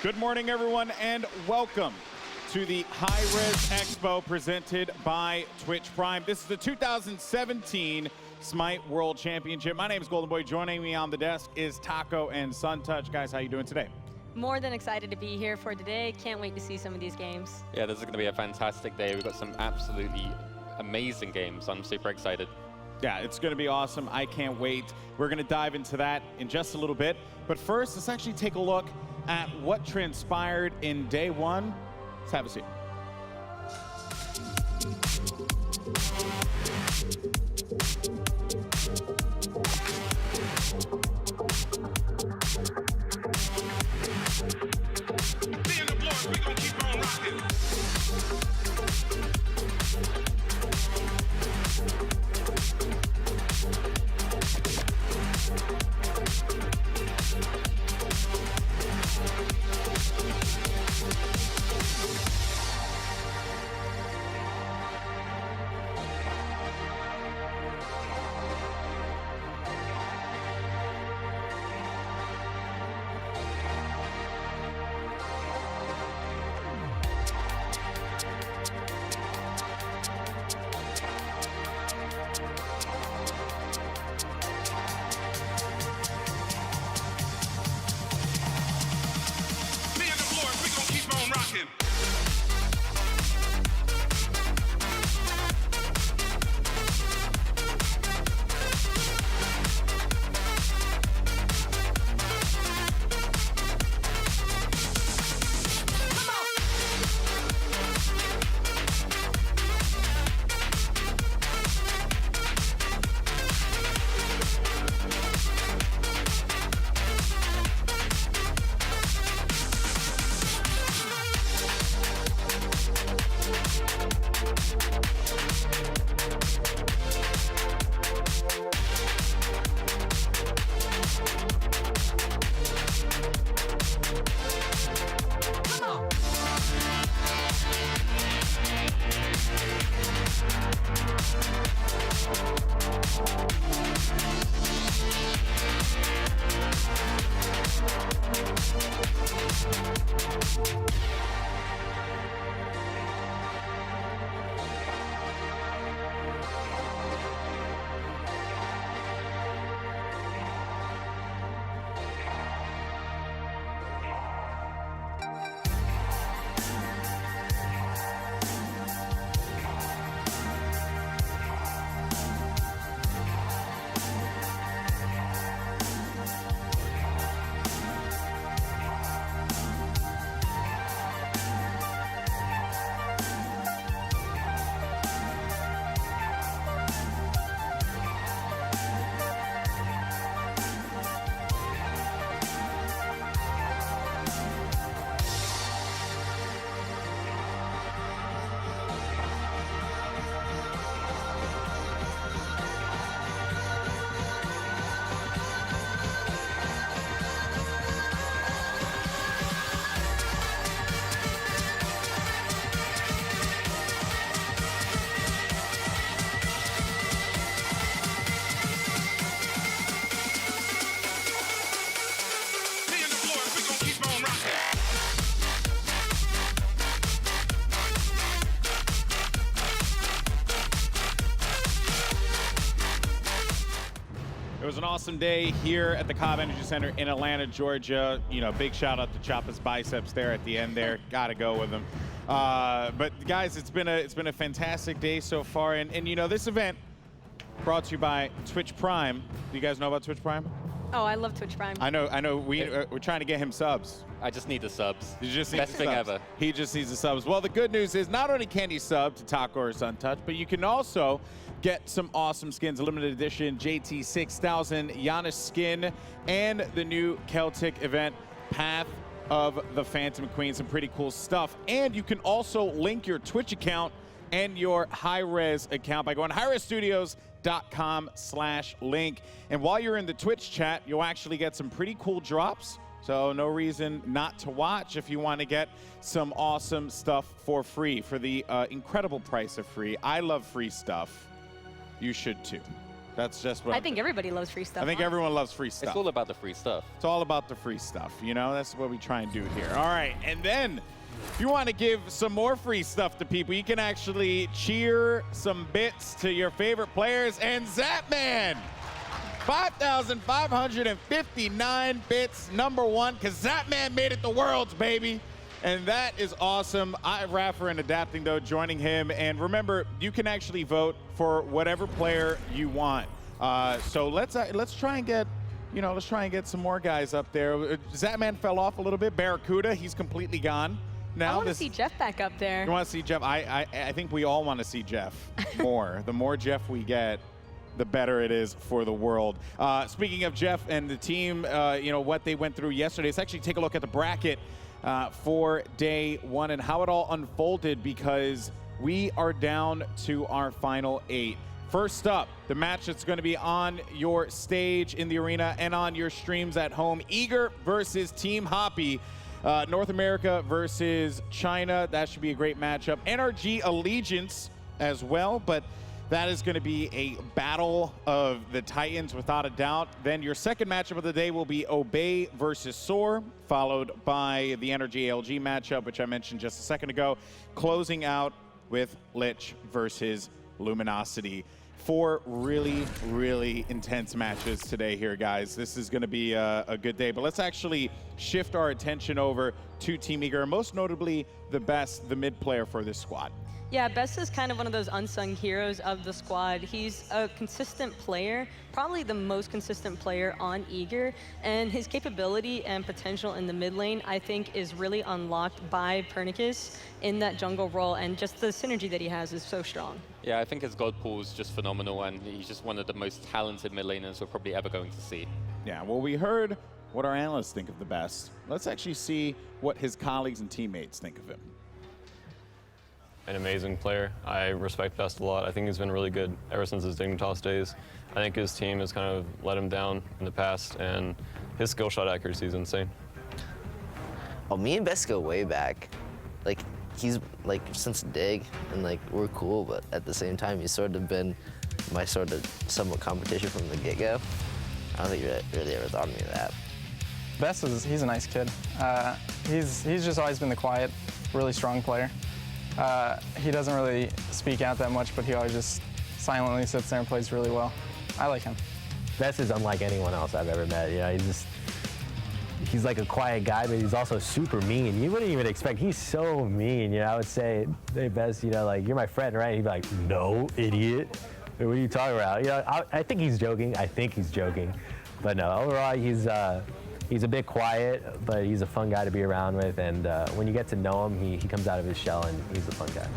Good morning, everyone, and welcome to the hi-rez Expo presented by Twitch Prime. This is the 2017 Smite World Championship. My name is Golden Boy. Joining me on the desk is Taco and Suntouch. Guys, how you doing today? More than excited to be here for today. Can't wait to see some of these games. Yeah, this is going to be a fantastic day. We've got some absolutely amazing games. I'm super excited. Yeah, it's going to be awesome. I can't wait. We're going to dive into that in just a little bit. But first, let's actually take a look at what transpired in day one. Let's have a seat. It was an awesome day here at the Cobb Energy Center in Atlanta, Georgia. You know, big shout out to Choppa's biceps there at the end there. Gotta go with him. But guys, it's been a fantastic day so far. And you know, this event brought to you by Twitch Prime. Do you guys know about Twitch Prime? Oh, I love Twitch Prime. I know. We're trying to get him subs. I just need the subs. You just need Best the thing subs. ever. He just needs the subs. Well, the good news is not only can you sub to Taco or Suntouch, but you can also get some awesome skins, a limited edition JT 6000 Giannis skin, and the new Celtic event, Path of the Phantom Queen. Some pretty cool stuff. And you can also link your Twitch account and your hi-rez account by going to hi-rezstudios.com/link. And while you're in the Twitch chat, you'll actually get some pretty cool drops. So no reason not to watch if you want to get some awesome stuff for free, for the incredible price of free. I love free stuff. You should too. That's just what I think everybody loves free stuff. I think honestly. everyone loves free stuff. It's all about the free stuff. It's all about the free stuff, you know? That's what we try and do here. All right, and then if you want to give some more free stuff to people, you can actually cheer some bits to your favorite players. And Zapman, 5,559 bits, #1, because Zapman made it the world's, baby. And that is awesome. Raffer and Adapting, though, joining him. And remember, you can actually vote for whatever player you want. So let's try and get, let's try and get some more guys up there. Zapman fell off a little bit. Barracuda, he's completely gone. Now I want to see Jeff back up there. You want to see Jeff? I think we all want to see Jeff more. The more Jeff we get, the better it is for the world. Speaking of Jeff and the team, what they went through yesterday, let's actually take a look at the bracket for day 1 and how it all unfolded, because we are down to our final 8. First up, the match that's going to be on your stage in the arena and on your streams at home, Eager versus Team Hapi. North America versus China. That should be a great matchup. NRG Allegiance as well, but that is going to be a battle of the Titans without a doubt. Then your second matchup of the day will be Obey versus Soar, followed by the NRG ALG matchup, which I mentioned just a second ago, closing out with Lich versus Luminosity. 4 really, really intense matches today here, guys. This is going to be a good day. But let's actually shift our attention over to Team Eager, and most notably TheBest, the mid player for this squad. Yeah, Best is kind of one of those unsung heroes of the squad. He's a consistent player, probably the most consistent player on Eager, and his capability and potential in the mid lane, I think, is really unlocked by Pernicus in that jungle role, and just the synergy that he has is so strong. Yeah, I think his god pool is just phenomenal, and he's just one of the most talented mid laners we're probably ever going to see. Yeah, well, we heard what our analysts think of TheBest. Let's actually see what his colleagues and teammates think of him. An amazing player. I respect Best a lot. I think he's been really good ever since his Dignitas days. I think his team has kind of let him down in the past, and his skill shot accuracy is insane. Oh, me and Best go way back. Like, he's like since Dig, and like we're cool, but at the same time, he's sort of been my sort of somewhat competition from the get-go. I don't think you really ever thought of me that. Best he's a nice kid. He's just always been the quiet, really strong player. He doesn't really speak out that much, but he always just silently sits there and plays really well. I like him. Best is unlike anyone else I've ever met. He's like a quiet guy, but he's also super mean. You wouldn't even expect, he's so mean. I would say, hey, Best, like, you're my friend, right? He'd be like, no, idiot. What are you talking about? I think he's joking. But no, overall, he's a bit quiet, but he's a fun guy to be around with. And when you get to know him, he comes out of his shell, and he's a fun guy.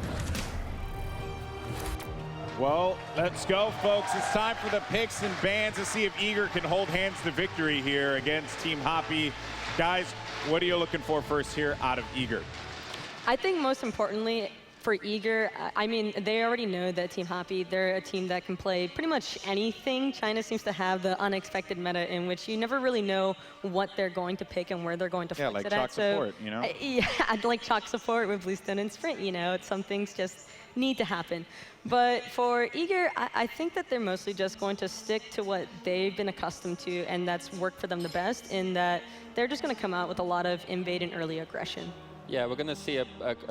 Well, let's go, folks. It's time for the picks and bans to see if Eager can hold hands to victory here against Team Hapi. Guys, what are you looking for first here out of Eager? I think most importantly for Eager, I mean, they already know that Team Hapi, they're a team that can play pretty much anything. China seems to have the unexpected meta in which you never really know what they're going to pick and where they're going to flex like it Chaac at. support, Yeah, I'd like Chaac support with Bluestone and Sprint, some things just need to happen. But for Eager, I think that they're mostly just going to stick to what they've been accustomed to, and that's worked for them the best, in that they're just going to come out with a lot of invade and early aggression. Yeah, we're going to see a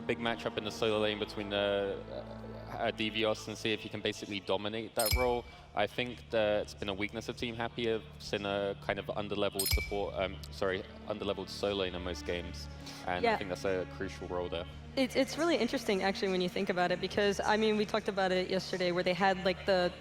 big matchup in the solo lane between Divios and see if he can basically dominate that role. I think that it's been a weakness of Team Hapi of seeing a kind of underleveled support, underleveled solo lane in most games, and yeah. I think that's a crucial role there. It's really interesting, actually, when you think about it, because, I mean, we talked about it yesterday where they had, like, the,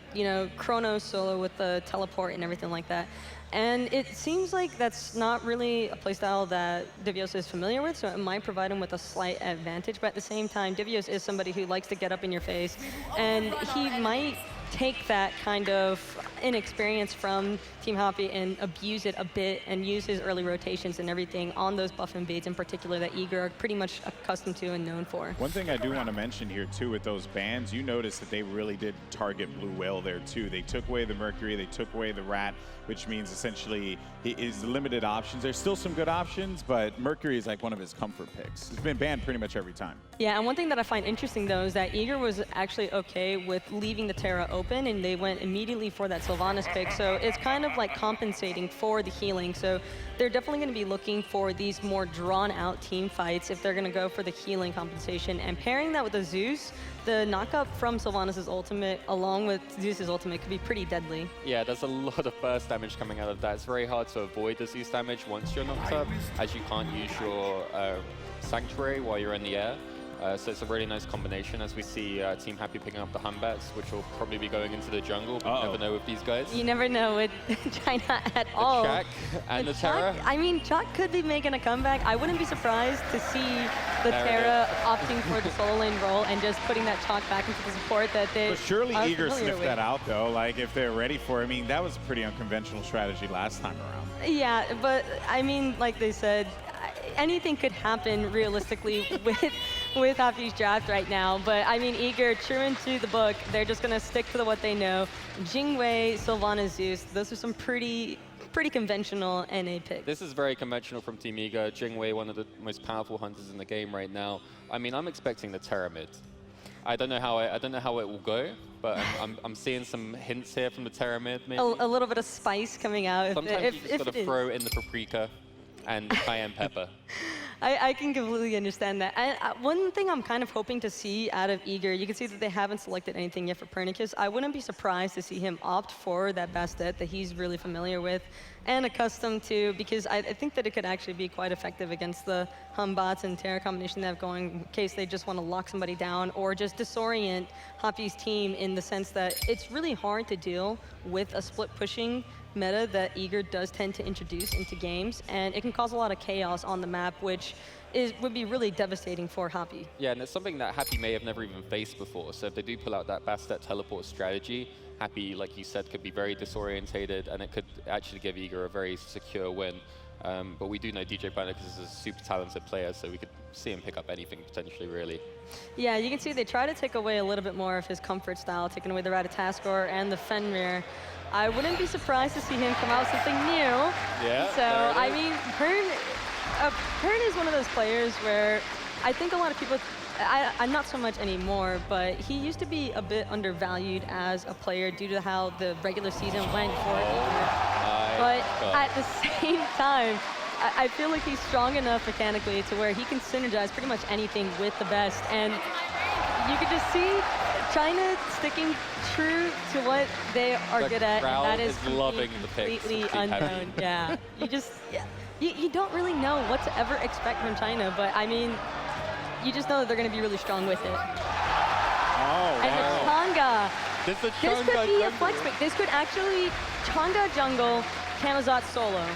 Chrono solo with the teleport and everything like that. And it seems like that's not really a playstyle that Divios is familiar with, so it might provide him with a slight advantage. But at the same time, Divios is somebody who likes to get up in your face, and he might take that kind of inexperience from Team Hapi and abuse it a bit and use his early rotations and everything on those buff invades in particular that Eager are pretty much accustomed to and known for. One thing I do want to mention here too with those bans, you notice that they really did target bluewhale there too. They took away the Mercury, they took away the Rat, which means essentially it is limited options. There's still some good options, but Mercury is like one of his comfort picks. It's been banned pretty much every time. Yeah, and one thing that I find interesting though is that Eager was actually okay with leaving the Terra open, and they went immediately for that Sylvanus pick, so it's kind of like compensating for the healing. So they're definitely going to be looking for these more drawn-out team fights if they're going to go for the healing compensation. And pairing that with the Zeus, the knockup from Sylvanus' ultimate along with Zeus' ultimate could be pretty deadly. Yeah, there's a lot of burst damage coming out of that. It's very hard to avoid the Zeus damage once you're knocked up, as you can't use your Sanctuary while you're in the air. So it's a really nice combination as we see Team Hapi picking up the Batz, which will probably be going into the jungle. But you never know with these guys. You never know with China at all. Chaac and the Terra. I mean, Chaac could be making a comeback. I wouldn't be surprised to see the Terra opting for the solo lane role and just putting that Chaac back into the support that they But surely are Eager familiar sniffed with. that out, though. Like, if they're ready for it. I mean, that was a pretty unconventional strategy last time around. Yeah, but I mean, like they said, anything could happen realistically with Hapi's draft right now. But I mean, Eager, true into the book, they're just going to stick to what they know. Jing, Sylvanus, Zeus, those are some pretty conventional NA picks. This is very conventional from Team Eager. Jing, one of the most powerful hunters in the game right now. I mean, I'm expecting the Terra mid. I don't know how it will go, but I'm seeing some hints here from the Terra mid. Maybe A little bit of spice coming out. Sometimes you just got to throw in the paprika and cayenne pepper. I can completely understand that. And one thing I'm kind of hoping to see out of Eager, you can see that they haven't selected anything yet for Pernicus. I wouldn't be surprised to see him opt for that Bastet that he's really familiar with and accustomed to, because I think that it could actually be quite effective against the Batz and Terra combination they have going in case they just want to lock somebody down or just disorient Hapi's team in the sense that it's really hard to deal with a split pushing meta that Eager does tend to introduce into games, and it can cause a lot of chaos on the map, which would be really devastating for Hapi. Yeah, and it's something that Hapi may have never even faced before. So if they do pull out that Bastet teleport strategy, Hapi, like you said, could be very disorientated, and it could actually give Eager a very secure win. But we do know djpernicus is a super talented player, so we could see him pick up anything potentially, really. Yeah, you can see they try to take away a little bit more of his comfort style, taking away the Ratataskor and the Fenrir. I wouldn't be surprised to see him come out with something new. Yeah. So, I mean, Pern is one of those players where I think a lot of people, I'm not so much anymore, but he used to be a bit undervalued as a player due to how the regular season went for Eager. But at the same time, I feel like he's strong enough mechanically to where he can synergize pretty much anything with TheBest. And you can just see China sticking true to what they are good at, and that is loving the picks completely unknown. Yeah, you don't really know what to ever expect from China, but I mean, you just know that they're going to be really strong with it. Oh, and the Chang'e. This could be a flex pick. This could actually Chang'e jungle, Camazotz solo.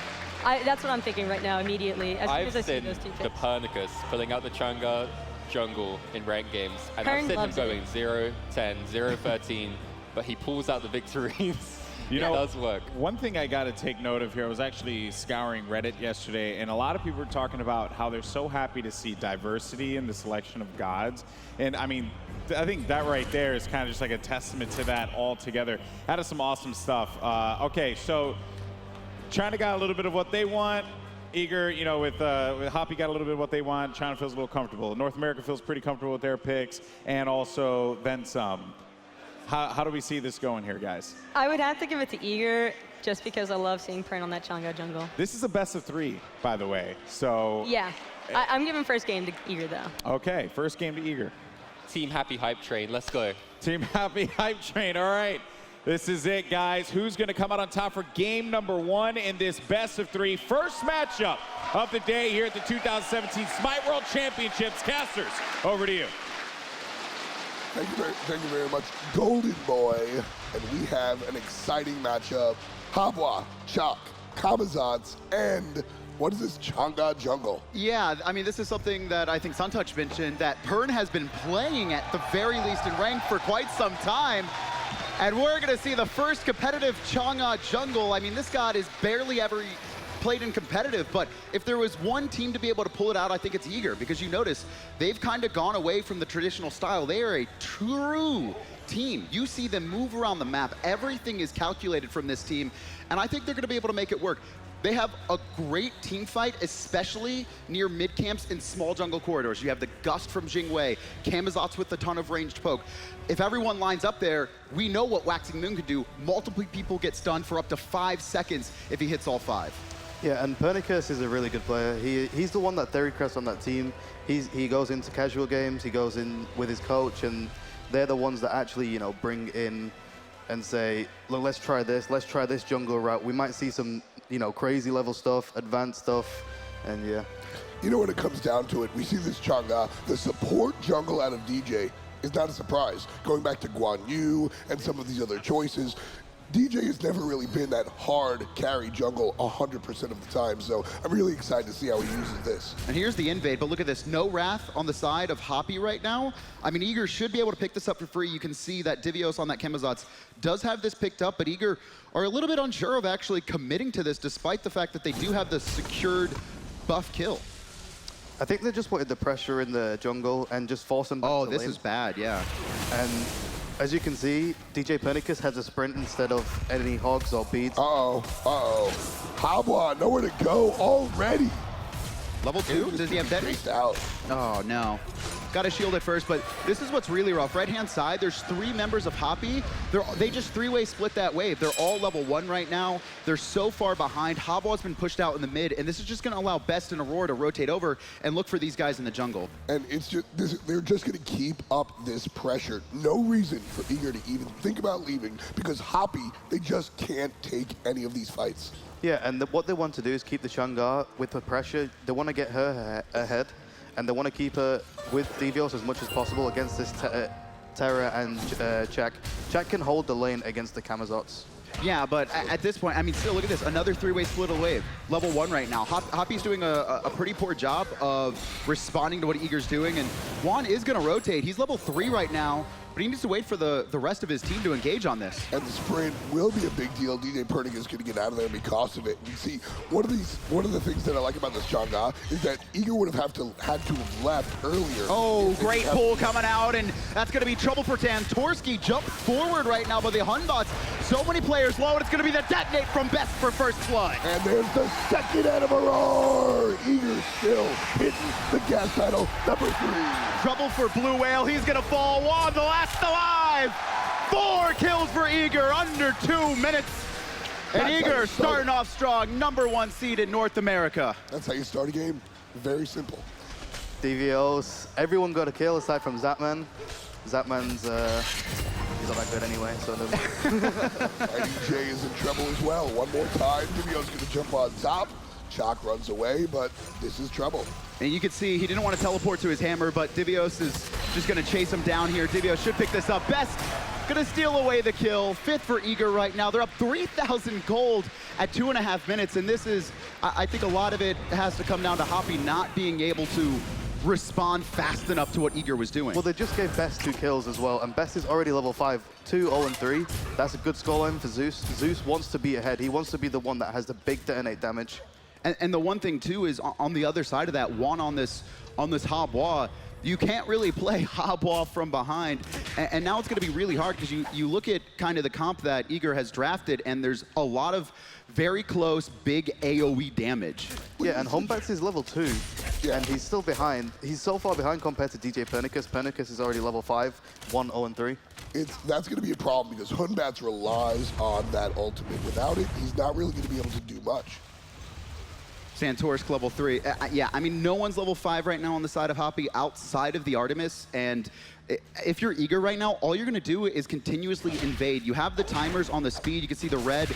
That's what I'm thinking right now immediately as soon as I see those two picks. djpernicus pulling out the Chang'e jungle in ranked games, and I've seen him going 0-10, 0-13, but he pulls out the victories. You know, it does work. One thing I got to take note of here, I was actually scouring Reddit yesterday, and a lot of people were talking about how they're so happy to see diversity in the selection of gods. And I mean, I think that right there is kind of just like a testament to that altogether. That is some awesome stuff. Okay, so China got a little bit of what they want. Eager, you know, with Hapi got a little bit of what they want. China feels a little comfortable. North America feels pretty comfortable with their picks, and also then some. How do we see this going here, guys? I would have to give it to Eager just because I love seeing Pern on that Chang'e jungle. This is a best of 3, by the way. So yeah, I'm giving first game to Eager, though. Okay, first game to Eager. Team Hapi hype train, let's go. Team Hapi hype train, all right. This is it, guys. Who's going to come out on top for game number 1 in this best of 3? First matchup of the day here at the 2017 Smite World Championships. Casters, over to you. Thank you very much, Golden Boy. And we have an exciting matchup. Habwa, Chaac, Camazotz, and what is this, Chang'e jungle? Yeah, I mean, this is something that I think Suntouch mentioned, that Pern has been playing at the very least in rank for quite some time. And we're going to see the first competitive Chang'e jungle. I mean, this god is barely ever played in competitive, but if there was one team to be able to pull it out, I think it's Eager, because you notice they've kind of gone away from the traditional style. They are a true team. You see them move around the map. Everything is calculated from this team, and I think they're going to be able to make it work. they have a great team fight, especially near mid camps in small jungle corridors. You have the Gust from Jing, Camazotz with a ton of ranged poke. If everyone lines up there, we know what Waxing Moon could do. Multiple people get stunned for up to 5 seconds if he hits all 5. Yeah, and Pernicus is a really good player. He's the one that theorycrasts on that team. He goes into casual games, he goes in with his coach, and they're the ones that actually, you know, bring in and say, look, let's try this jungle route. We might see some, you know, crazy level stuff, advanced stuff, and yeah. You know, when it comes down to it, we see this Chang'e, the support jungle out of DJ is not a surprise. Going back to Guan Yu and some of these other choices, DJ has never really been that hard carry jungle 100% of the time, so I'm really excited to see how he uses this. And here's the invade, but look at this. No Wrath on the side of Hapi right now. I mean, Eager should be able to pick this up for free. You can see that Divios on that Camazotz does have this picked up, but Eager are a little bit unsure of actually committing to this, despite the fact that they do have the secured buff kill. I think they just wanted the pressure in the jungle and just force them back to this lane. is bad, yeah. And as you can see, djpernicus has a sprint instead of any hogs or beads. Habwa, nowhere to go already. Level 2? Does he have dead? Out. Oh, no. Got to shield it first, but this is what's really rough. Right-hand side, there's 3 members of Hapi. They just 3-way split that wave. They're all level 1 right now. They're so far behind. Habwa's been pushed out in the mid, and this is just going to allow Best and Aror to rotate over and look for these guys in the jungle. And it's just they're just going to keep up this pressure. No reason for Eager to even think about leaving, because Hapi, they just can't take any of these fights. Yeah, and what they want to do is keep the Chang'e with the pressure. They want to get her ahead, and they want to keep her with Divios as much as possible against this Terra and Chaac. Chaac can hold the lane against the Camazotz. Yeah, but at this point, I mean, still, look at this. Another 3-way split of wave. Level 1 right now. Hapi's doing a pretty poor job of responding to what Eager's doing, and Juan is going to rotate. He's level 3 right now, but he needs to wait for the rest of his team to engage on this. And the sprint will be a big deal. djpernicus is going to get out of there because of it. You see, one of the things that I like about this Chang'e is that Eager would have had to have left earlier. Oh, great pull coming out, and that's going to be trouble for Tantorski. Jump forward right now by the Hunbots. So many players low, and it's going to be the detonate from Best for first blood. And there's the second out of Aror. Eager still hitting the gas pedal, number 3. Trouble for bluewhale. He's going to fall. Juan, the last alive. 4 kills for Eager under 2 minutes. And Eager starting off strong, #1 seed in North America. That's how you start a game. Very simple. Divios, everyone got a kill aside from Zapman. Zapman's, he's not that good anyway, so no. Fightingj is in trouble as well. One more time, Divios going to jump on top. Chaac runs away, but this is trouble. And you can see he didn't want to teleport to his hammer, but Divios is just going to chase him down here. Divios should pick this up. Best going to steal away the kill. 5th for Eager right now. They're up 3,000 gold at 2.5 minutes, and this is, I think a lot of it has to come down to Hapi not being able to respond fast enough to what Eager was doing. Well, they just gave Best 2 kills as well, and Best is already level 5, 2, 0, and 3. That's a good scoreline for Zeus. Zeus wants to be ahead. He wants to be the one that has the big detonate damage. And the one thing too is on the other side of that, Juan on this Habwa, you can't really play Habwa from behind. And now it's going to be really hard because you look at kind of the comp that Eager has drafted, and there's a lot of very close, big AoE damage. Yeah, and Batz is level 2, and he's still behind. He's so far behind compared to djpernicus. Pernicus is already level 5, 1, 0, and 3. That's going to be a problem because Batz relies on that ultimate. Without it, he's not really going to be able to do much. Santorsk level 3. Yeah, I mean, no one's level 5 right now on the side of Hapi outside of the Artemis, and if you're Eager right now, all you're going to do is continuously invade. You have the timers on the speed. You can see the red,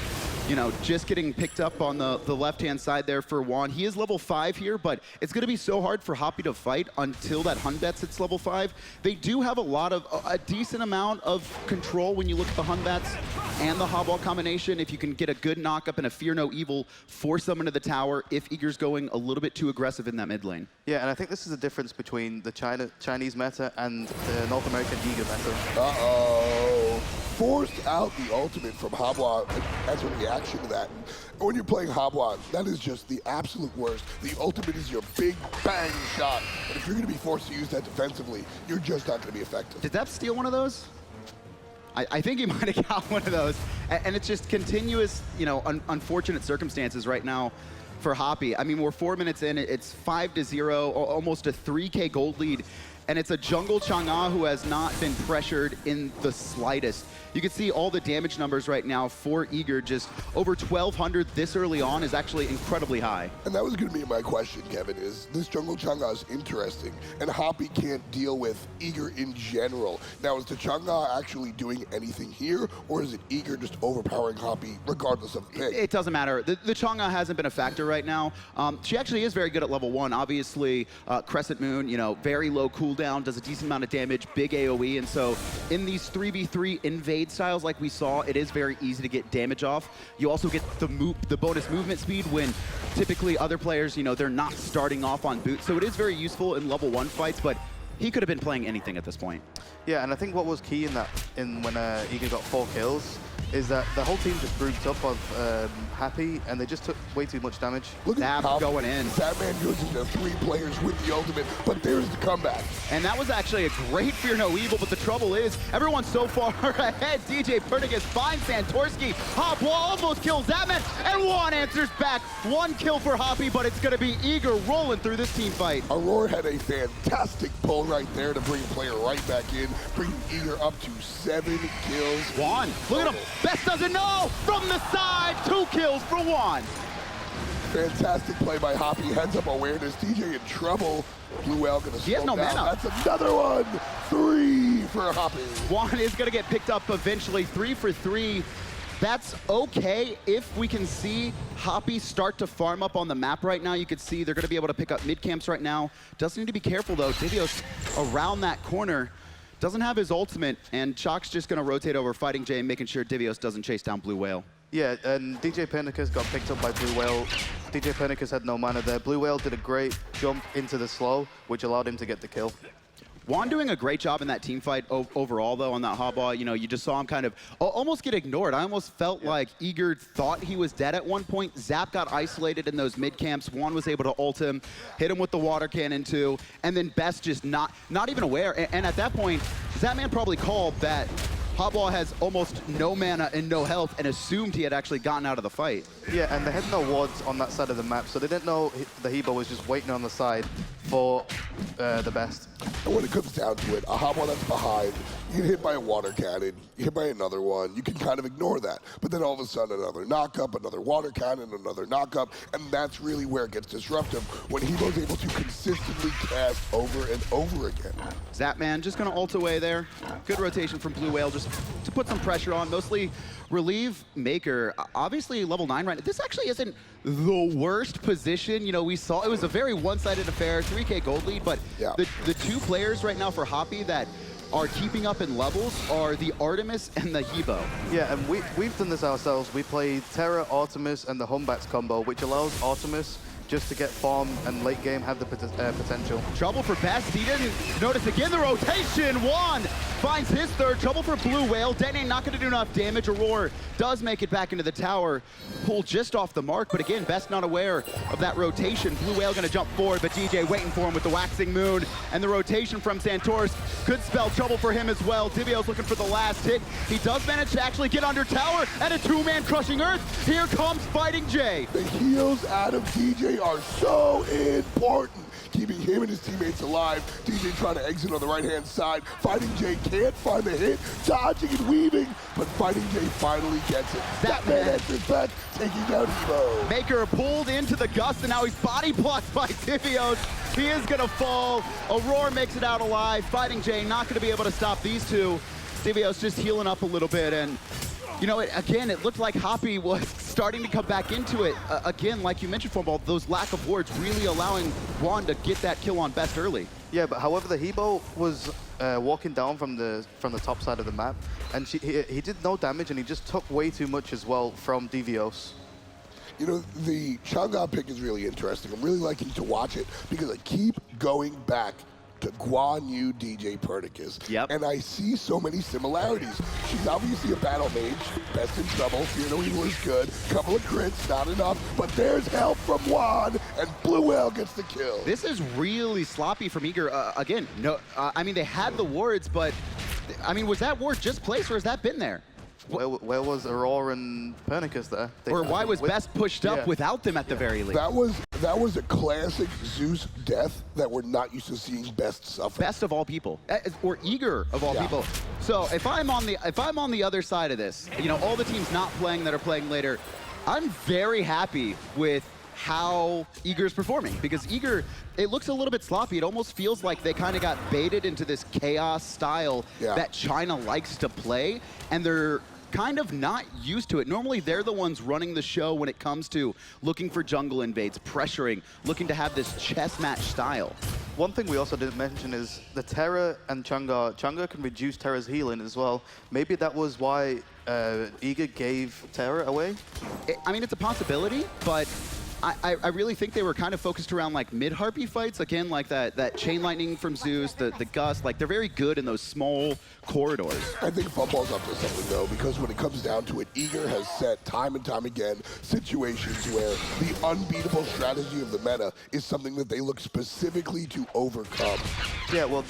you know, just getting picked up on the left-hand side there for Juan. He is level 5 here, but it's going to be so hard for Hapi to fight until that Hunbatz hits level 5. They do have a decent amount of control when you look at the Hunbatz and the Habwa combination. If you can get a good knock-up and a Fear No Evil, force them into the tower if Eager's going a little bit too aggressive in that mid lane. Yeah, and I think this is the difference between the Chinese meta and the North American Eager meta. Uh-oh. Forced out the ultimate from Habwa as a reaction to that. And when you're playing Habwa, that is just the absolute worst. The ultimate is your big bang shot. And if you're going to be forced to use that defensively, you're just not going to be effective. Did that steal one of those? I think he might have got one of those. And it's just continuous, you know, unfortunate circumstances right now for Hapi. I mean, we're 4 minutes in, it's 5-0, almost a 3K gold lead. And it's a jungle Chang'e who has not been pressured in the slightest. You can see all the damage numbers right now for Eager, just over 1,200 this early on is actually incredibly high. And that was going to be my question, Kevin, is this jungle Chang'e is interesting, and Hapi can't deal with Eager in general. Now, is the Chang'e actually doing anything here, or is it Eager just overpowering Hapi regardless of the pick? It doesn't matter. The Chang'e hasn't been a factor right now. She actually is very good at level 1. Obviously, Crescent Moon, you know, very low cooldown, does a decent amount of damage, big AoE, and so in these 3v3 invade styles like we saw, it is very easy to get damage off. You also get the bonus movement speed when typically other players, you know, they're not starting off on boot. So it is very useful in level 1 fights, but he could have been playing anything at this point. Yeah, and I think what was key in when Eager got 4 kills is that the whole team just grouped up of Hapi, and they just took way too much damage. Look at That going in. Zapman goes into 3 players with the ultimate, but there's the comeback. And that was actually a great Fear No Evil, but the trouble is, everyone's so far ahead. djpernicus finds Santorsky. Hop almost kills Zapman, and Juan answers back. 1 kill for Hapi, but it's going to be Eager rolling through this team fight. Aror had a fantastic pull right there to bring the player right back in, bringing Eager up to 7 kills. Juan, look at him. Best doesn't know. From the side, 2 kills for Juan. Fantastic play by Hapi, heads up awareness. DJ in trouble. bluewhale gonna He has no down. mana. That's another one. 3 for Hapi. Juan is going to get picked up eventually. 3 for 3. That's okay if we can see Hapi start to farm up on the map right now. You can see they're going to be able to pick up mid camps right now. Does need to be careful though. Divios around that corner. Doesn't have his ultimate, and Chaac's just going to rotate over Fightingj, making sure Divios doesn't chase down bluewhale. Yeah, and djpernicus got picked up by bluewhale. djpernicus had no mana there. bluewhale did a great jump into the slow, which allowed him to get the kill. Juan doing a great job in that team fight overall, though, on that hotball. You know, you just saw him kind of almost get ignored. I almost felt like Eager thought he was dead at one point. Zap got isolated in those mid camps. Juan was able to ult him, hit him with the water cannon too, and then Best just not even aware. And at that point, Zapman probably called that Hotball has almost no mana and no health and assumed he had actually gotten out of the fight. Yeah, and they had no wards on that side of the map, so they didn't know the Hebo was just waiting on the side for the best. And when it comes down to it, a Hotball that's behind, you get hit by a water cannon, you hit by another one, you can kind of ignore that. But then all of a sudden another knock-up, another water cannon, another knock-up, and that's really where it gets disruptive, when Hebo's able to consistently cast over and over again. Zapman just gonna ult away there. Good rotation from bluewhale just to put some pressure on, mostly relieve Maker. Obviously level 9 right now. This actually isn't the worst position. You know, we saw it was a very one-sided affair, 3K gold lead, but yeah. the 2 players right now for Hapi that are keeping up in levels are the Artemis and the Hebo. Yeah, and we've done this ourselves. We played Terra, Artemis, and the Batz combo, which allows Artemis just to get farm and late game have the potential. Trouble for Best. He didn't notice again the rotation. Juan finds his third. Trouble for bluewhale. Detonate not going to do enough damage. Aror does make it back into the tower. Pull just off the mark, but again, Best not aware of that rotation. bluewhale going to jump forward, but DJ waiting for him with the waxing moon. And the rotation from Santoris could spell trouble for him as well. Divios looking for the last hit. He does manage to actually get under tower, and a 2-man crushing earth. Here comes Fightingj. The heals out of DJ are so important, keeping him and his teammates alive. DJ trying to exit on the right-hand side. Fightingj can't find the hit, dodging and weaving, but Fightingj finally gets it. Zapman enters back, taking down Hebo. Maker pulled into the gust, and now he's body blocked by Divios. He is gonna fall. Aror makes it out alive. Fightingj not gonna be able to stop these two. Divios just healing up a little bit, and you know, again, it looked like Hapi was starting to come back into it. Again, like you mentioned, Football, those lack of wards really allowing Juan to get that kill on Best early. Yeah, but however, the Hebo was walking down from the top side of the map, and he did no damage, and he just took way too much as well from Divios. You know, the Chang'e pick is really interesting. I'm really liking to watch it because I keep going back to Guan Yu djpernicus. Yep. And I see so many similarities. She's obviously a battle mage, Best in trouble, Fear No Evil is good, couple of crits, not enough, but there's help from Juan, and bluewhale gets the kill. This is really sloppy from Eager. Again, no, I mean, they had the wards, but I mean, was that war just placed, or has that been there? Where was Aror and Pernicus there? Or why was Best pushed up without them at the very least? That was a classic Zeus death that we're not used to seeing Best suffer. Best of all people, or Eager of all people. So if I'm on the other side of this, you know, all the teams not playing that are playing later, I'm very happy with how Eager's performing, because Eager, it looks a little bit sloppy. It almost feels like they kind of got baited into this chaos style that China likes to play, and they're kind of not used to it. Normally, they're the ones running the show when it comes to looking for jungle invades, pressuring, looking to have this chess match style. One thing we also didn't mention is the Terra and Chang'e. Chang'e can reduce Terra's healing as well. Maybe that was why Eager gave Terra away? I mean, it's a possibility, but I really think they were kind of focused around like mid-Harpy fights. Again, like that chain lightning from Zeus, the gust, like they're very good in those small corridors. I think Fumbball's up to something though, because when it comes down to it, Eager has set time and time again situations where the unbeatable strategy of the meta is something that they look specifically to overcome. Yeah, well,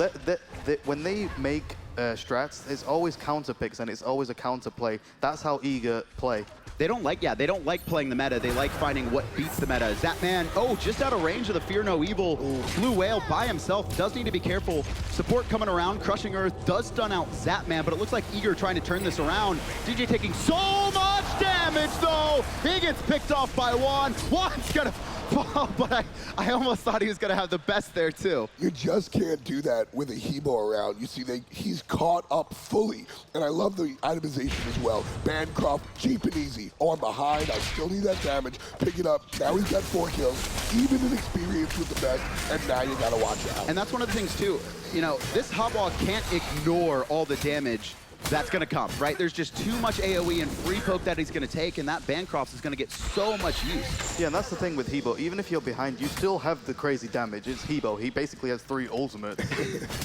when they make strats, it's always counter picks and it's always a counter play. That's how Eager play. They don't like playing the meta. They like finding what beats the meta. Zapman, just out of range of the Fear No Evil. Blue Whale by himself does need to be careful. Support coming around, Crushing Earth does stun out Zapman, but it looks like Eager trying to turn this around. DJ taking so much damage though. He gets picked off by Yuan. Juan's gonna fall, but I almost thought he was gonna have the best there too. You just can't do that with a Hebo around. You see, he's caught up fully, and I love the itemization as well. Bancroft, cheap and easy. On behind, I still need that damage. Pick it up. Now he's got 4 kills, even in experience with the best, and now you gotta watch out. And that's one of the things too. You know, this Hotwall can't ignore all the damage that's gonna come, right? There's just too much AoE and free poke that he's gonna take, and that Bancroft is gonna get so much use. Yeah, and that's the thing with Hebo. Even if you're behind, you still have the crazy damage. It's Hebo. He basically has 3 ultimates.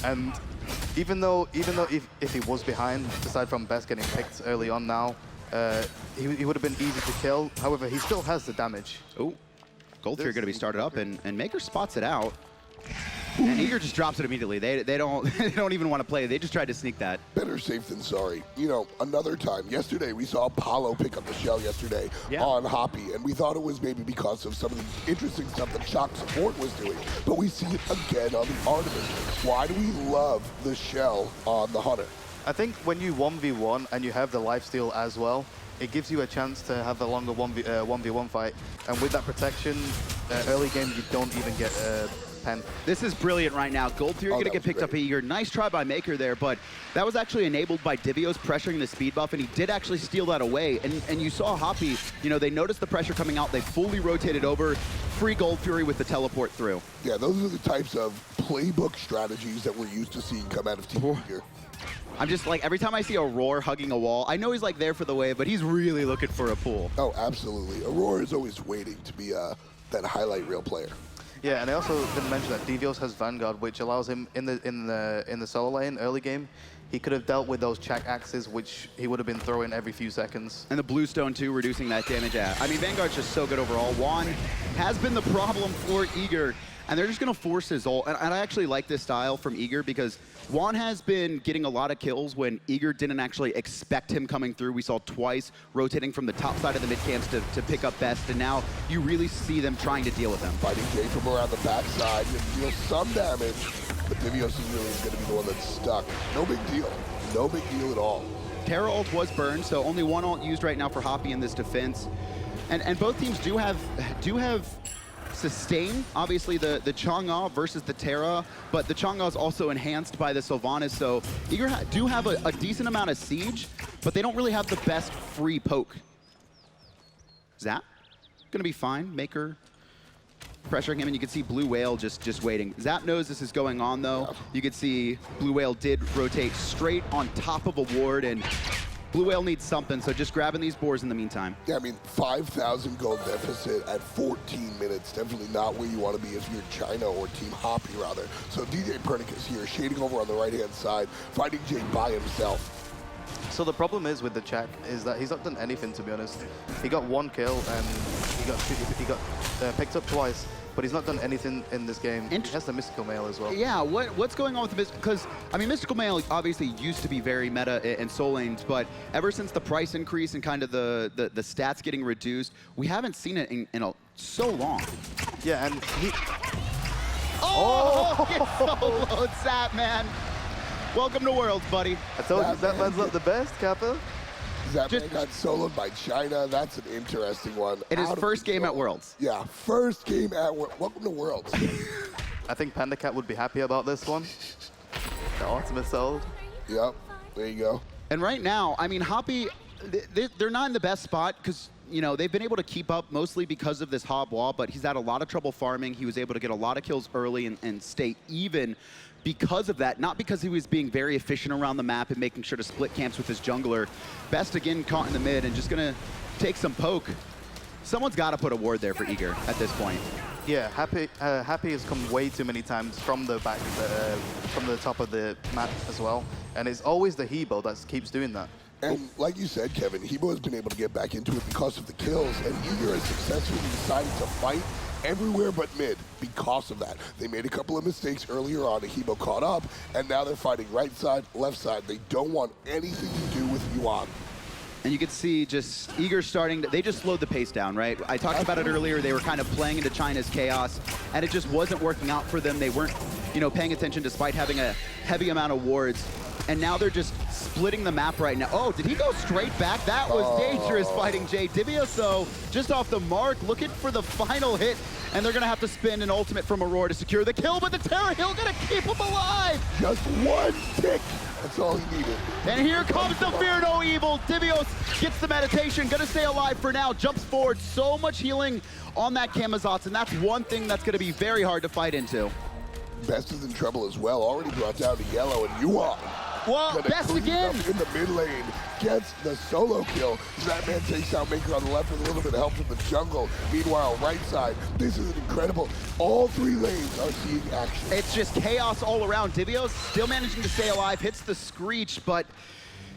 And even though if he was behind, aside from Best getting picked early on now, he would have been easy to kill. However, he still has the damage. Oh, Gold Fury gonna be started up, and Maker spots it out. And Eager just drops it immediately. They don't even want to play. They just tried to sneak that. Better safe than sorry. You know, another time. Yesterday, we saw Apollo pick up the shell yesterday on Hapi, and we thought it was maybe because of some of the interesting stuff that Chaac support was doing. But we see it again on the Artemis. Why do we love the shell on the Hunter? I think when you 1v1 and you have the lifesteal as well, it gives you a chance to have a longer 1v1 fight. And with that protection, early game, you don't even get pen. This is brilliant right now. Gold Fury gonna get picked up by Eager. Nice try by Maker there, but that was actually enabled by Divios pressuring the speed buff, and he did actually steal that away. And you saw Hapi, you know, they noticed the pressure coming out. They fully rotated over. Free Gold Fury with the teleport through. Yeah, those are the types of playbook strategies that we're used to seeing come out of Team Eager. I'm just like, every time I see Aror hugging a wall, I know he's like there for the wave, but he's really looking for a pool. Oh, absolutely. Aror is always waiting to be that highlight reel player. Yeah, and I also didn't mention that Divios has Vanguard, which allows him in the solo lane early game. He could have dealt with those Chaac axes, which he would have been throwing every few seconds. And the Bluestone too, reducing that damage. I mean, Vanguard's just so good overall. Juan has been the problem for Eager, and they're just gonna force his ult. And I actually like this style from Eager because Juan has been getting a lot of kills when Eager didn't actually expect him coming through. We saw twice rotating from the top side of the mid camps to pick up Best, and now you really see them trying to deal with him. Fightingj from around the backside, you deal some damage, but Divios is really going to be the one that's stuck. No big deal. No big deal at all. Terra ult was burned, so only one ult used right now for Hapi in this defense. And both teams do have sustain, obviously the Chang'e versus the Terra, but the Chang'e is also enhanced by the Sylvanus, so Eager do have a decent amount of siege, but they don't really have the best free poke. Zap, gonna be fine. Maker pressuring him, and you can see Blue Whale just waiting. Zap knows this is going on though. You can see Blue Whale did rotate straight on top of a ward, and Blue Whale needs something, so just grabbing these boars in the meantime. Yeah, I mean, 5,000 gold deficit at 14 minutes. Definitely not where you want to be if you're China or Team Hapi, rather. So djpernicus here, shading over on the right-hand side, Fightingj by himself. So the problem is with the Chaac is that he's not done anything, to be honest. He got 1 kill and he got picked up twice. but he's not done anything in this game. He has the Mystical Mail as well. Yeah, what's going on with the because I mean Mystical Mail obviously used to be very meta in soul lanes, but ever since the price increase and kind of the stats getting reduced, we haven't seen it in so long. Yeah, and he. Oh, it's soloed Zapman. Welcome to Worlds, buddy. I told you Zapman's not the best, Kappa. Zapman got soloed by China. That's an interesting one. It is first game at Worlds. Yeah, first game at Worlds. Welcome to Worlds. I think Panda Cat would be happy about this one. The Artemis sold. Yep, there you go. And right now, I mean, Hapi, they're not in the best spot because, you know, they've been able to keep up mostly because of this Hob wall, but he's had a lot of trouble farming. He was able to get a lot of kills early and stay even because of that, not because he was being very efficient around the map and making sure to split camps with his jungler. Best again caught in the mid and just gonna take some poke. Someone's gotta put a ward there for Eager at this point. Yeah, Hapi has come way too many times from the back, from the top of the map as well. And it's always the Hebo that keeps doing that. And like you said, Kevin, Hebo has been able to get back into it because of the kills, and Eager has successfully decided to fight everywhere but mid because of that. They made a couple of mistakes earlier on, and Hebo caught up, and now they're fighting right side, left side. They don't want anything to do with Yuan. And you can see just Eager starting to, they just slowed the pace down, right? I talked about it earlier, they were kind of playing into China's chaos, and it just wasn't working out for them. They weren't, you know, paying attention despite having a heavy amount of wards. And now they're just splitting the map right now. Oh, did he go straight back? That was dangerous, Fightingj. Divios, though, just off the mark, looking for the final hit. And they're going to have to spin an ultimate from Aror to secure the kill, but the Terra Hill going to keep him alive. Just one tick. That's all he needed. And here comes the Fear No Evil. Divios gets the meditation, going to stay alive for now, jumps forward. So much healing on that Camazotz, and that's one thing that's going to be very hard to fight into. Best is in trouble as well. Already brought down to yellow, and Yuan. Well, Best again. In the mid lane, gets the solo kill. Zapman takes out Maker on the left with a little bit of help from the jungle. Meanwhile, right side, this is incredible. All three lanes are seeing action. It's just chaos all around. Divios still managing to stay alive, hits the Screech, but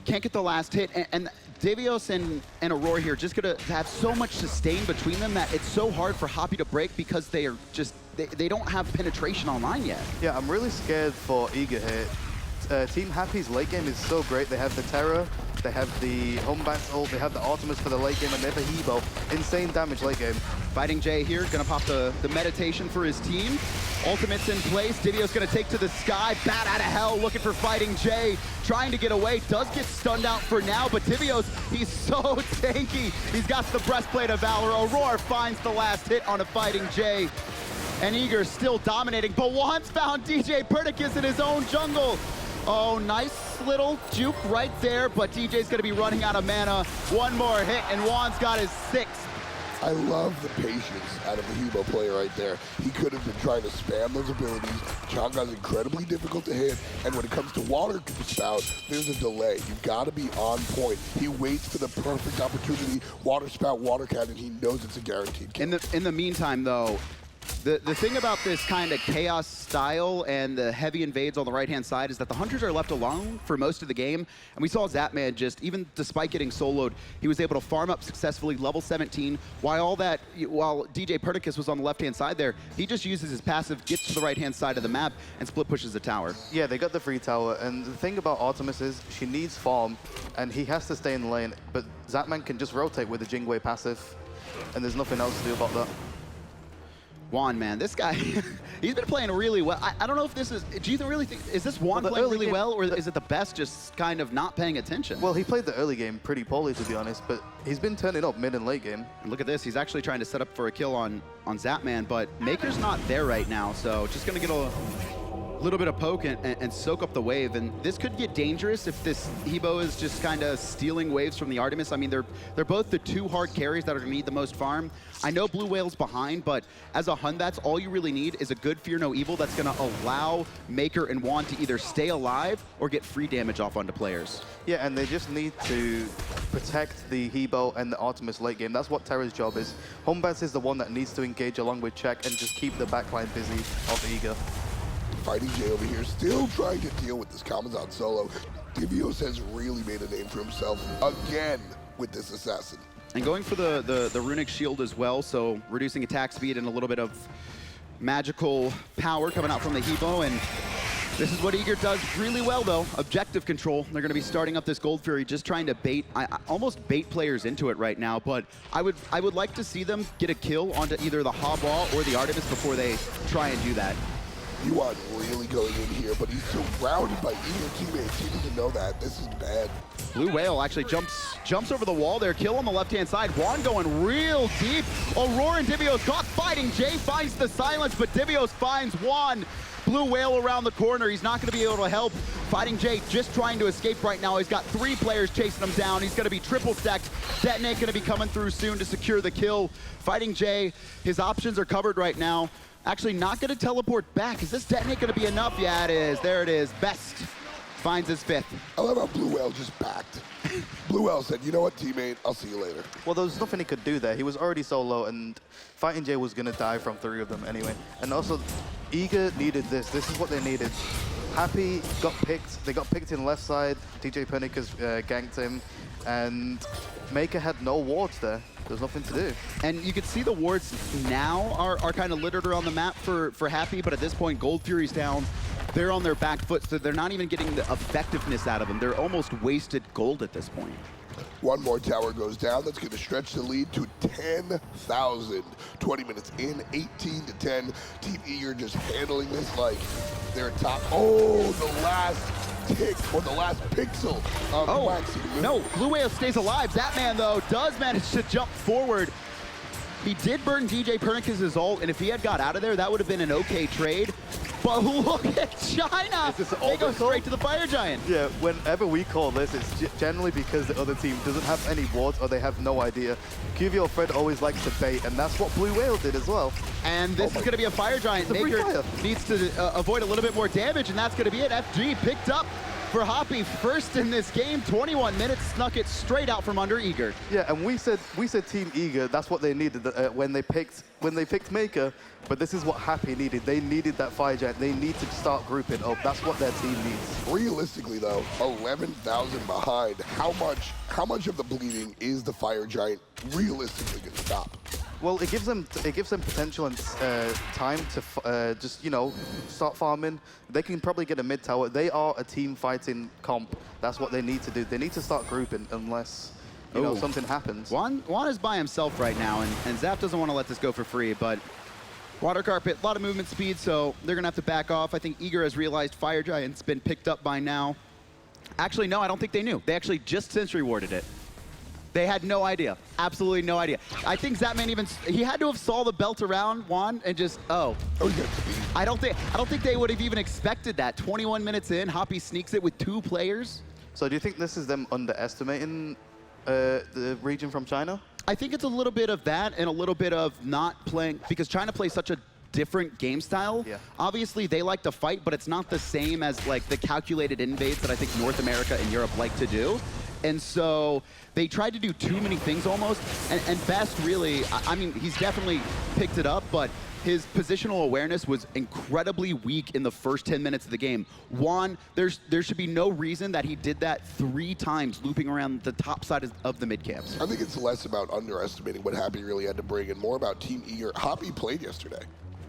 can't get the last hit. And Divios and Aror here just gonna have so much sustain between them that it's so hard for Hapi to break because they are just, they don't have penetration online yet. Yeah, I'm really scared for Eager here. Team Hapi's late game is so great. They have the Terra, they have the Batz ult, they have the Artemis for the late game, and they have the Hebo. Insane damage late game. Fightingj here, gonna pop the meditation for his team. Ultimate's in place. Divios gonna take to the sky. Bat out of hell, looking for Fightingj. Trying to get away, does get stunned out for now, but Divios, he's so tanky. He's got the breastplate of valor. Aror finds the last hit on a Fightingj. And Eager still dominating, but Juan's found djpernicus in his own jungle. Oh, nice little juke right there, but DJ's gonna be running out of mana. One more hit, and Juan's got his sixth. I love the patience out of the Hebo player right there. He could have been trying to spam those abilities. Chang'e's incredibly difficult to hit, and when it comes to water spout, there's a delay. You've got to be on point. He waits for the perfect opportunity. Water spout, water cannon, he knows it's a guaranteed kill. In the meantime, though, the thing about this kind of chaos style and the heavy invades on the right-hand side is that the Hunters are left alone for most of the game. And we saw Zapman just, even despite getting soloed, he was able to farm up successfully, level 17. While djpernicus was on the left-hand side there, he just uses his passive, gets to the right-hand side of the map, and split pushes the tower. Yeah, they got the free tower. And the thing about Artemis is she needs farm, and he has to stay in the lane. But Zapman can just rotate with the Jing passive, and there's nothing else to do about that. Juan, man, this guy, he's been playing really well. I don't know if this is, do you really think, is this Juan playing really well, or is it the Best just kind of not paying attention? Well, he played the early game pretty poorly, to be honest, but he's been turning up mid and late game. And look at this, he's actually trying to set up for a kill on Zapman, but Maker's not there right now, so just gonna get a little bit of poke and soak up the wave, and this could get dangerous if this Hebo is just kind of stealing waves from the Artemis. I mean, they're both the two hard carries that are gonna need the most farm. I know bluewhale's behind, but as a Hunbatz, all you really need is a good Fear No Evil that's gonna allow Maker and Juan to either stay alive or get free damage off onto players. Yeah, and they just need to protect the Hebo and the Artemis late game. That's what Terra's job is. Batz is the one that needs to engage along with Chaac and just keep the backline busy of Eager. Fightingj over here still trying to deal with this Camazotz solo. Divios has really made a name for himself again with this assassin. And going for the runic shield as well, so reducing attack speed and a little bit of magical power coming out from the Hebo, and this is what Eager does really well, though. Objective control. They're going to be starting up this Gold Fury, just trying to bait, almost bait players into it right now. But I would like to see them get a kill onto either the Haba or the Artemis before they try and do that. Yuan really going in here, but he's surrounded by Eager teammates. He doesn't know that. This is bad. bluewhale actually jumps over the wall there. Kill on the left-hand side. Juan going real deep. Aror and Divios caught. Fightingj finds the silence, but Divios finds Juan. bluewhale around the corner. He's not going to be able to help. Fightingj just trying to escape right now. He's got 3 players chasing him down. He's going to be triple stacked. Detonate going to be coming through soon to secure the kill. Fightingj, his options are covered right now. Actually not going to teleport back. Is this Detonate going to be enough? Yeah, it is. There it is. Best finds his 5th. I love how bluewhale just backed. bluewhale said, you know what, teammate, I'll see you later. Well, there was nothing he could do there. He was already so low, and Fightingj was going to die from 3 of them anyway. And also, Eager needed this. This is what they needed. Hapi got picked. They got picked in left side. djpernicus ganked him, and Maker had no wards there. There's nothing to do. And you can see the wards now are kind of littered around the map for Hapi, but at this point, Gold Fury's down. They're on their back foot, so they're not even getting the effectiveness out of them. They're almost wasted gold at this point. One more tower goes down. That's going to stretch the lead to 10,000. 20 minutes in, 18 to 10. Team Eager just handling this like they're top. Oh, the last tick or the last pixel of Waxing. No, bluewhale stays alive. Zapman, though, does manage to jump forward. He did burn djpernicus' ult, and if he had got out of there, that would have been an okay trade. But look at China! They go straight to the Fire Giant. Yeah, whenever we call this, it's generally because the other team doesn't have any wards or they have no idea. QV or Fred always likes to bait, and that's what bluewhale did as well. And this is going to be a Fire Giant. Maker needs to avoid a little bit more damage, and that's going to be it. FG picked up for Hapi, first in this game. 21 minutes, snuck it straight out from under Eager. Yeah, and we said Team Eager, that's what they needed when they picked Maker, but this is what Hapi needed. They needed that Fire Giant. They need to start grouping up. That's what their team needs. Realistically, though, 11,000 behind. How much of the bleeding is the Fire Giant realistically going to stop? Well, it gives them potential and time to just, you know, start farming. They can probably get a mid tower. They are a team fighting comp. That's what they need to do. They need to start grouping unless, you know, something happens. Juan is by himself right now, and Zap doesn't want to let this go for free, but Water Carpet, a lot of movement speed, so they're going to have to back off. I think Eager has realized Fire Giant's been picked up by now. Actually, no, I don't think they knew. They actually just Sentry Warded it. They had no idea. Absolutely no idea. I think Zapman he had to have saw the belt around Juan and just, I don't think they would have even expected that. 21 minutes in, Hapi sneaks it with 2 players. So do you think this is them underestimating the region from China? I think it's a little bit of that and a little bit of not playing, because China plays such a different game style. Yeah. Obviously, they like to fight, but it's not the same as like the calculated invades that I think North America and Europe like to do. And so they tried to do too many things almost. And Best really, I mean, he's definitely picked it up, but his positional awareness was incredibly weak in the first 10 minutes of the game. Juan, there should be no reason that he did that 3 times, looping around the top side of the mid camps. I think it's less about underestimating what Hapi really had to bring and more about Team Eager. Hapi played yesterday.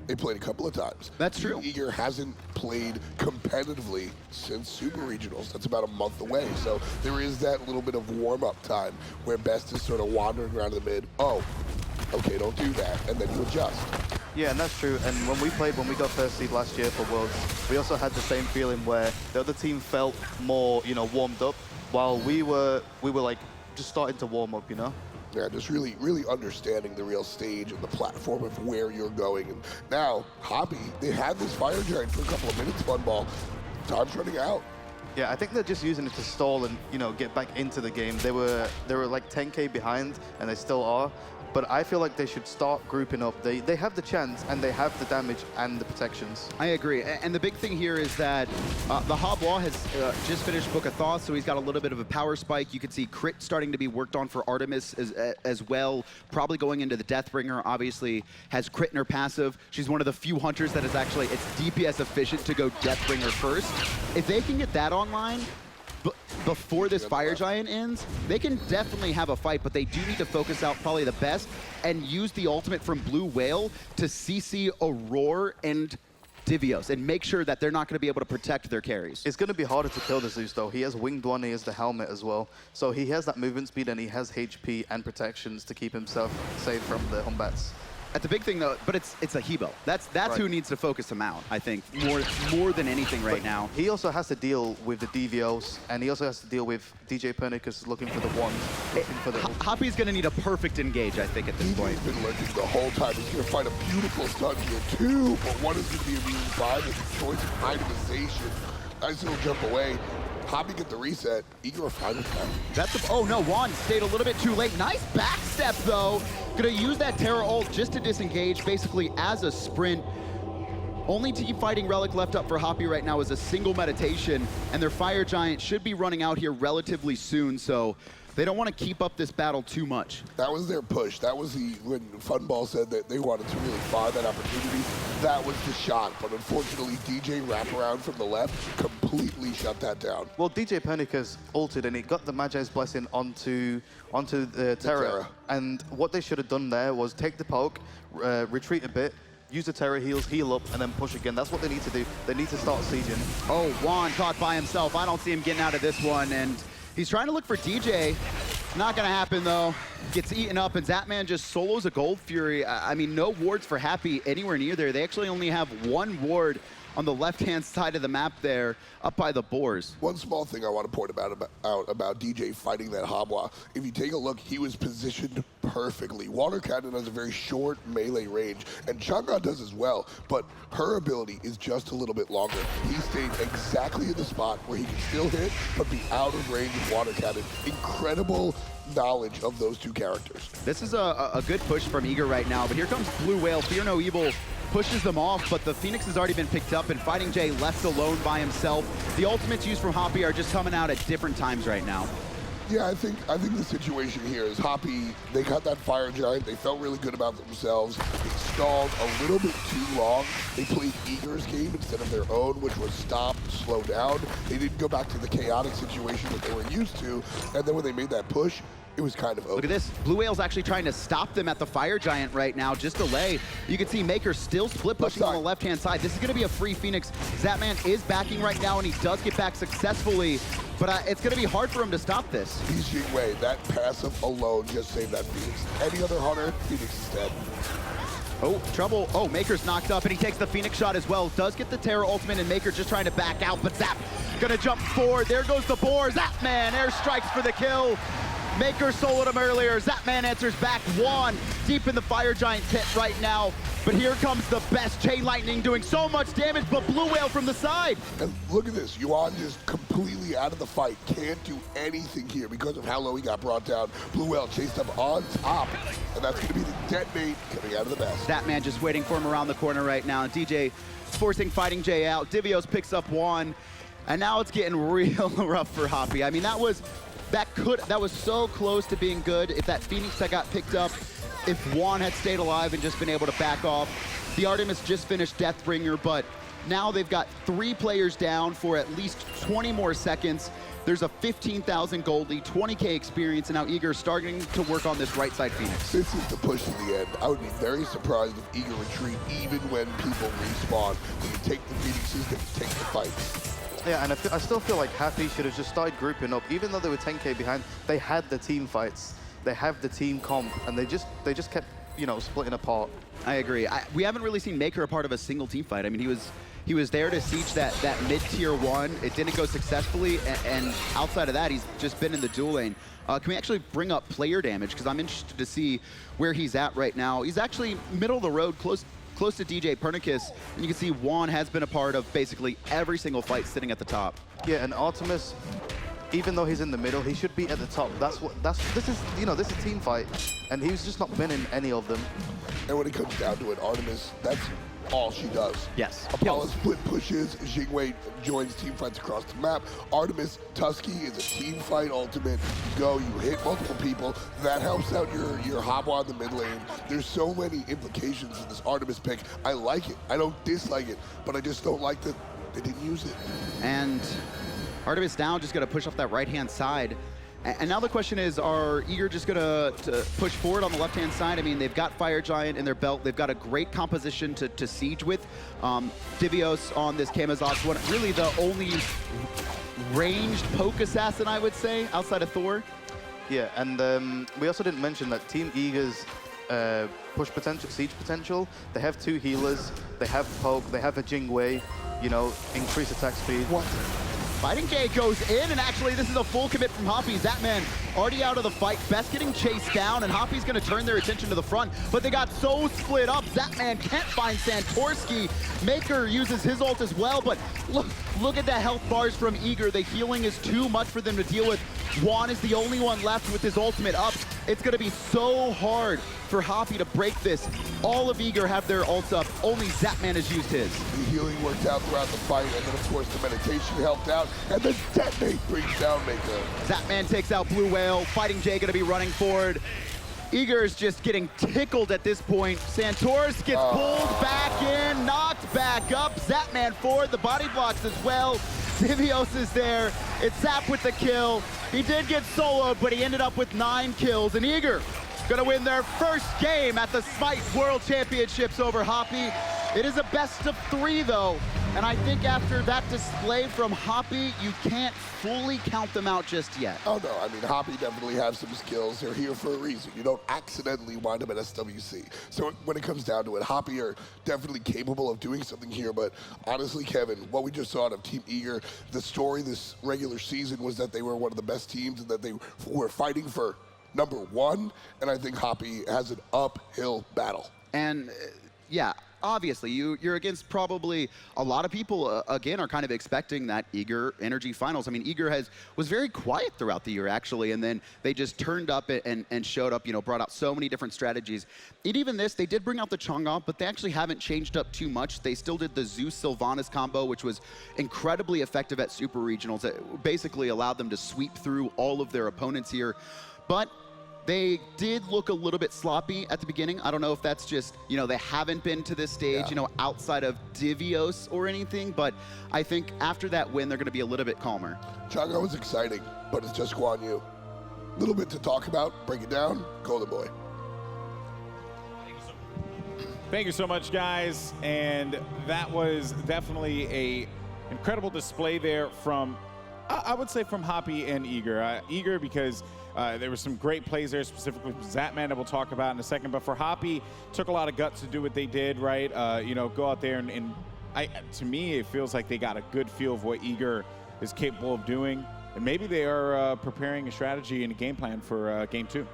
They played a couple of times. That's true. Team Eager hasn't played competitively since Super Regionals. That's about a month away. So there is that little bit of warm-up time where Best is sort of wandering around the mid. Oh, okay, don't do that. And then you adjust. Yeah, and that's true. And when we got first seed last year for Worlds, we also had the same feeling where the other team felt more, you know, warmed up, while we were like just starting to warm up, you know? Yeah, just really, really understanding the real stage and the platform of where you're going. And now, Hapi, they had this Fire Giant for a couple of minutes, Funball. Time's running out. Yeah, I think they're just using it to stall and, you know, get back into the game. They were like 10K behind, and they still are. But I feel like they should start grouping up. They have the chance, and they have the damage and the protections. I agree. And the big thing here is that the Hoblaw has just finished Book of Thought, so he's got a little bit of a power spike. You can see crit starting to be worked on for Artemis as well. Probably going into the Deathbringer, obviously has crit in her passive. She's one of the few hunters that is actually, it's DPS efficient to go Deathbringer first. If they can get that online, before this Fire Giant ends, they can definitely have a fight, but they do need to focus out probably the best and use the ultimate from Blue Whale to CC Aror and Divios and make sure that they're not going to be able to protect their carries. It's going to be harder to kill the Zeus, though. He has Winged One, he has the helmet as well. So he has that movement speed and he has HP and protections to keep himself safe from the Batz. That's the big thing, though, but it's a Hebo. That's right. Who needs to focus him out, I think, more than anything right now. He also has to deal with the Divios, and he also has to deal with djpernicus looking for the one, looking for the... Hapi's going to need a perfect engage, I think, at this point. He's been lurking the whole time. He's going to find a beautiful stun here, too, but what is going to be immune by the choice of itemization? Nice little jump away. Hapi get the reset. Eager are fine with that. Oh no, Juan stayed a little bit too late. Nice backstep though. Gonna use that Terra ult just to disengage, basically as a sprint. Only team fighting relic left up for Hapi right now is a single meditation, and their Fire Giant should be running out here relatively soon, so they don't want to keep up this battle too much. That was their push. That was when Funball said that they wanted to really find that opportunity. That was the shot, but unfortunately, DJ wraparound from the left completely shut that down. Well, djpernicus ulted and he got the Magi's Blessing onto the Terra. And what they should have done there was take the poke, retreat a bit, use the Terra heals, heal up, and then push again. That's what they need to do. They need to start sieging. Oh, Juan caught by himself. I don't see him getting out of this one, and he's trying to look for DJ. Not gonna happen though. Gets eaten up, and Zapman just solos a Gold Fury. I mean, no wards for Hapi anywhere near there. They actually only have one ward on the left-hand side of the map there, up by the boars. One small thing I want to point out about DJ fighting that Habwa. If you take a look, he was positioned perfectly. Water Cannon has a very short melee range, and Chang'e does as well, but her ability is just a little bit longer. He stayed exactly in the spot where he can still hit, but be out of range of Water Cannon. Incredible knowledge of those two characters. This is a good push from Eager right now, but here comes Blue Whale. Fear No Evil pushes them off, but the Phoenix has already been picked up, and Fightingj left alone by himself. The ultimates used from Hapi are just coming out at different times right now. Yeah, I think the situation here is Hapi, they got that Fire Giant, they felt really good about themselves. They stalled a little bit too long. They played Eager's game instead of their own, which was stop, slow down. They didn't go back to the chaotic situation that they were used to, and then when they made that push, it was kind of over. Look at this. Blue Whale's actually trying to stop them at the Fire Giant right now. Just delay. You can see Maker still split pushing on the left-hand side. This is going to be a free Phoenix. Zapman is backing right now, and he does get back successfully. But it's going to be hard for him to stop this. He's Jing. That passive alone just saved that Phoenix. Any other hunter, Phoenix is dead. Oh, trouble. Oh, Maker's knocked up, and he takes the Phoenix shot as well. Does get the Terra ultimate, and Maker just trying to back out, but Zap gonna jump forward. There goes the boar. Zapman air strikes for the kill. Maker soloed him earlier. Zapman answers back. Juan deep in the Fire Giant pit right now. But here comes the best. Chain Lightning doing so much damage, but Blue Whale from the side. And look at this. Yuan just completely out of the fight. Can't do anything here because of how low he got brought down. Blue Whale chased up on top. And that's going to be the detonate coming out of the best. Zapman just waiting for him around the corner right now. DJ forcing Fightingj out. Divios picks up Juan. And now it's getting real rough for Hapi. I mean, that was so close to being good. If that Phoenix that got picked up, if Juan had stayed alive and just been able to back off. The Artemis just finished Deathbringer, but now they've got 3 players down for at least 20 more seconds. There's a 15,000 gold lead, 20K experience, and now Eager starting to work on this right side Phoenix. This is the push to the end. I would be very surprised if Eager retreat even when people respawn. When you take the Phoenixes, then you take the fights. Yeah, and I still feel like Hapi should have just started grouping up. Even though they were 10K behind, they had the team fights. They have the team comp, and they just kept, you know, splitting apart. I agree. We haven't really seen Maker a part of a single team fight. I mean, he was there to siege that mid-tier 1. It didn't go successfully, and outside of that, he's just been in the duel lane. Can we actually bring up player damage? Because I'm interested to see where he's at right now. He's actually middle of the road, close to djpernicus, and you can see Juan has been a part of basically every single fight sitting at the top. Yeah, and Artemis, even though he's in the middle, he should be at the top. This is a team fight, and he's just not been in any of them. And when it comes down to it, Artemis, that's all she does. Yes. Apollo split pushes, Jing joins team fights across the map. Artemis, Tusky is a team fight ultimate. You go, you hit multiple people. That helps out your Habwa in the mid lane. There's so many implications in this Artemis pick. I like it. I don't dislike it, but I just don't like that they didn't use it. And Artemis down, just gonna push off that right-hand side. And now the question is, are Eager just gonna push forward on the left-hand side? I mean, they've got Fire Giant in their belt. They've got a great composition to siege with. Divios on this Camazotz one, really the only ranged poke assassin, I would say, outside of Thor. Yeah, and we also didn't mention that Team Eager's push potential, siege potential, they have 2 healers, they have poke, they have a Jing, you know, increase attack speed. What? Fightingj goes in, and actually this is a full commit from Hapi. Zapman already out of the fight. Best getting chased down, and Hapi's gonna turn their attention to the front, but they got so split up. Zapman can't find Santorsky. Maker uses his ult as well, but look at the health bars from Eager. The healing is too much for them to deal with. Yuan is the only one left with his ultimate up. It's gonna be so hard for Hapi to break this. All of Eager have their ults up. Only Zapman has used his. The healing worked out throughout the fight, and then of course the meditation helped out, and the detonate brings down Maker. Zapman takes out Bluewhale. Fightingj gonna be running forward. Eager's just getting tickled at this point. Santoris gets pulled back in, knocked back up. Zapman forward, the body blocks as well. Divios is there. It's Zap with the kill. He did get soloed, but he ended up with 9 kills. And Eager gonna win their first game at the Smite World Championships over Hapi. It is a best of 3 though, and I think after that display from Hapi, you can't fully count them out just yet. Oh no, I mean, Hapi definitely have some skills. They're here for a reason. You don't accidentally wind up at SWC. So when it comes down to it, Hapi are definitely capable of doing something here, but honestly, Kevin, what we just saw out of Team Eager, the story this regular season was that they were one of the best teams and that they were fighting for #1, and I think Hapi has an uphill battle. And yeah, obviously, you're against probably a lot of people, again, are kind of expecting that Eager Energy Finals. I mean, Eager was very quiet throughout the year, actually, and then they just turned up and showed up, you know, brought out so many different strategies. And even this, they did bring out the Chang'e, but they actually haven't changed up too much. They still did the Zeus Sylvanus combo, which was incredibly effective at Super Regionals. It basically allowed them to sweep through all of their opponents here. But they did look a little bit sloppy at the beginning. I don't know if that's just, you know, they haven't been to this stage, you know, outside of Divios or anything, but I think after that win, they're going to be a little bit calmer. Chang'e was exciting, but it's just Guan Yu. A little bit to talk about, break it down, Golden Boy. Thank you so much, guys. And that was definitely a incredible display there from, I would say, from Hapi and Eager. Eager because there were some great plays there, specifically Zapman that we'll talk about in a second. But for Hapi, took a lot of guts to do what they did, right? You know, go out there and to me, it feels like they got a good feel of what Eager is capable of doing. And maybe they are preparing a strategy and a game plan for Game 2.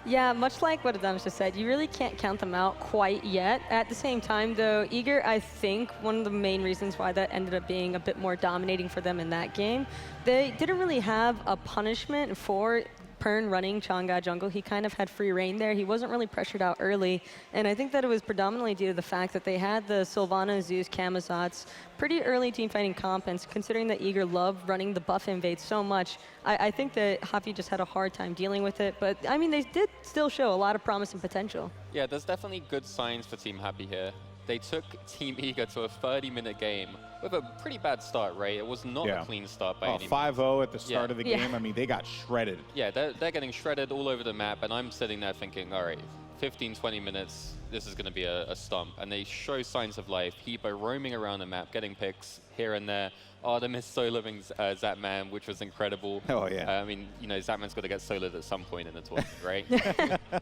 Yeah, much like what Artemis just said, you really can't count them out quite yet. At the same time, though, Eager, I think one of the main reasons why that ended up being a bit more dominating for them in that game, they didn't really have a punishment for Pern running Chang'e jungle. He kind of had free reign there. He wasn't really pressured out early, and I think that it was predominantly due to the fact that they had the Sylvanus, Zeus, Camazotz, pretty early team fighting comp, and considering that Eager loved running the buff invade so much, I think that Hapi just had a hard time dealing with it, but I mean, they did still show a lot of promise and potential. Yeah, there's definitely good signs for Team Hapi here. They took Team Eager to a 30-minute game with a pretty bad start, right? It was not a clean start by any means. 5-0 at the start of the game. I mean, they got shredded. Yeah, they're getting shredded all over the map, and I'm sitting there thinking, all right, 15, 20 minutes, this is going to be a stomp. And they show signs of life. Hebo roaming around the map, getting picks here and there. Artemis soloing Zapman, which was incredible. Oh, yeah. I mean, you know, Zapman's got to get soloed at some point in the tournament, right? But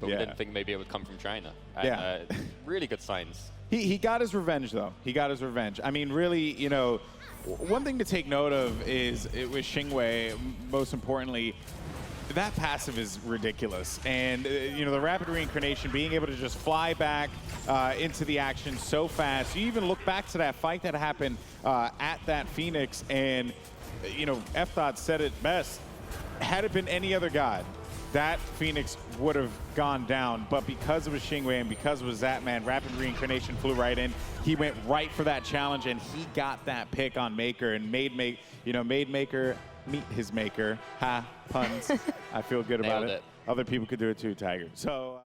we didn't think maybe it would come from China. And, really good signs. He got his revenge, though. He got his revenge. I mean, really, you know, one thing to take note of is with Chang'e, most importantly, that passive is ridiculous. And, you know, the rapid reincarnation, being able to just fly back into the action so fast. You even look back to that fight that happened at that Phoenix, and, you know, F-Dot said it best. Had it been any other god, that Phoenix would have gone down, but because it was Chang'e and because it was Zapman, rapid reincarnation flew right in. He went right for that challenge, and he got that pick on Maker and made Maker meet his maker. Ha, puns. I feel good about it. Other people could do it too, Tiger. So.